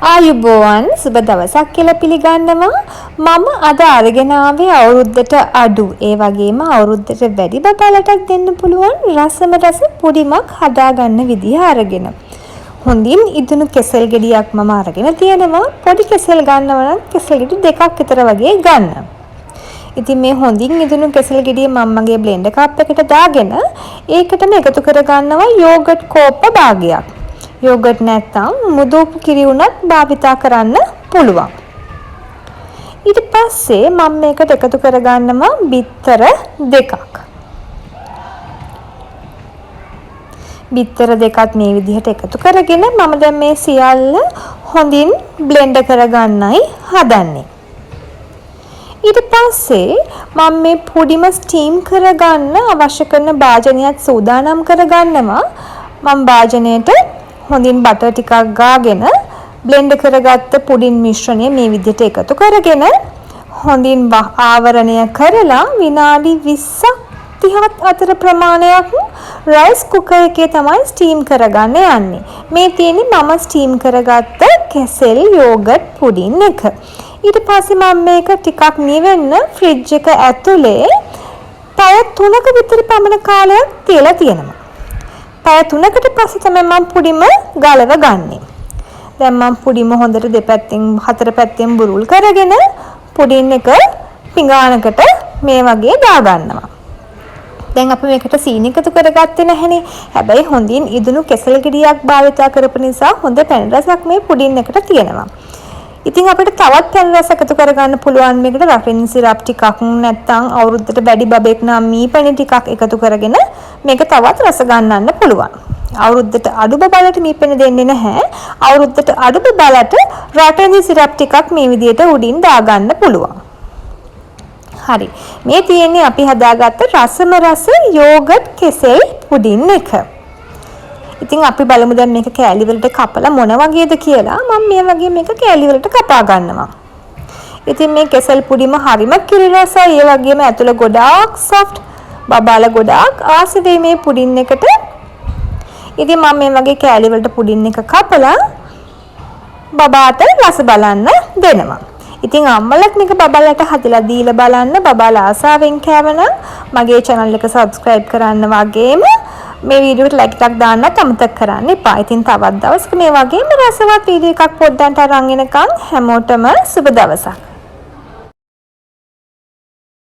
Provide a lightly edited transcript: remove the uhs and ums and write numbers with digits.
ආයුබෝවන් සුබ දවසක් කියලා පිළිගන්නවා. මම අද අරගෙන ආවේ අවුරුද්දට අඩු ඒ වගේම අවුරුද්දට වැඩි බබාලටත් දෙන්න පුළුවන් රසම රස පොඩිමක් හදාගන්න විදිහ අරගෙන. හොඳින් ඉදුණු කෙසෙල් ගෙඩියක් මම අරගෙන තියෙනවා. පොඩි කෙසෙල් ගන්නවා නම් කෙසෙල් ගෙඩි දෙකක් විතර වගේ ගන්න. ඉතින් මේ හොඳින් ඉදුණු කෙසෙල් ගෙඩිය මම්මගේ බ්ලෙන්ඩර් කප් එකට දාගෙන ඒකටම එකතු කර ගන්නවා යෝගට් කෝප්ප භාගයක්. යෝගට් නැත්නම් මුදෝපු කිරි උනත් භාවිතා කරන්න පුළුවන්. ඊට පස්සේ මම මේකට එකතු කරගන්නවා බිත්තර දෙකක්. බිත්තර දෙකත් මේ විදිහට එකතු කරගෙන මම දැන් මේ සියල්ල හොඳින් බ්ලෙන්ඩ් කරගන්නයි හදන්නේ. ඊට පස්සේ මම මේ පොඩිම ස්ටීම් කරගන්න අවශ්‍ය කරන භාජනයත් සූදානම් කරගන්නවා. මම භාජනයට හොඳින් බටර් ටිකක් ගාගෙන බ්ලෙන්ඩ් කරගත්ත පුඩින් මිශ්‍රණය මේ විදිහට එකතු කරගෙන හොඳින් ආවරණය කරලා විනාඩි 20ක් 30ක් අතර ප්‍රමාණයක් රයිස් කුකර් එකේ තමයි ස්ටීම් කරගන්න යන්නේ. මේ තියෙන්නේ මම ස්ටීම් කරගත්ත කෙසෙල් යෝගට් පුඩින් එක. ඊට පස්සේ මම මේක ටිකක් නිවෙන්න ෆ්‍රිජ් එක ඇතුලේ පැය 3ක විතර පමණ කාලයක් තියලා තියෙනවා. පැය 3කට පස්සේ තමයි මම පුඩිම ගලව ගන්නෙ. දැන් මම පුඩිම හොඳට දෙපැත්තෙන් හතර පැත්තෙන් බුරුල් කරගෙන පුඩින් එක පිඟානකට මේ වගේ දා ගන්නවා. දැන් අපි මේකට සීනි එකතු කරගත්තේ නැහනේ. හැබැයි හොඳින් ඉදුණු කෙසෙල් ගෙඩියක් භාවිතා කරපු නිසා හොඳ පැණි රසක් මේ පුඩින් එකට තියෙනවා. ඉතින් අපිට තවත් පැණි රස එකතු කරගන්න පුළුවන් මේකට රෆින් සිරප් ටිකක් නැත්නම් අවුරුද්දට වැඩි බබෙක් නම් මී පැණි ටිකක් එකතු කරගෙන මේක තවත් රස ගන්නන්න පුළුවන්. අවුරුද්දට අඩු බබලට මී පැණි දෙන්නේ නැහැ. අවුරුද්දට අඩු බබලට රෆින් සිරප් ටිකක් මේ විදිහට උඩින් දාගන්න පුළුවන්. හරි. මේ තියෙන්නේ අපි හදාගත්ත රසම රස යෝගට් කෙසෙල් පුඩින් එක. ඉතින් අපි බලමු දැන් මේක කෑලි වලට කපලා මොන වගේද කියලා. මම මේ වගේ මේක කෑලි වලට කපා ගන්නවා. ඉතින් මේ කෙසෙල් පුඩිම හරිම කිරි රසයි. ඒ වගේම ඇතුළ ගොඩාක් සොෆ්ට්. බබාලා ගොඩාක් ආස වෙයි මේ පුඩින් එකට. ඉතින් මම මේ වගේ කෑලි වලට පුඩින් එක කපලා බබාට රස බලන්න දෙනවා. ඉතින් අම්මලත් මේක බබාලට හදලා දීලා බලන්න. බබාලා ආසාවෙන් කෑවනම් මගේ channel එක subscribe කරන්න වගේම මේ වීඩියෝට ලයික් එකක් දාන්නත් අමතක කරන්න එපා. ඉතින් තවත් දවසක මේ වගේම රසවත් වීඩියෝ එකක් පොඩ්ඩක් අරන් එනකන් හැමෝටම සුබ දවසක්.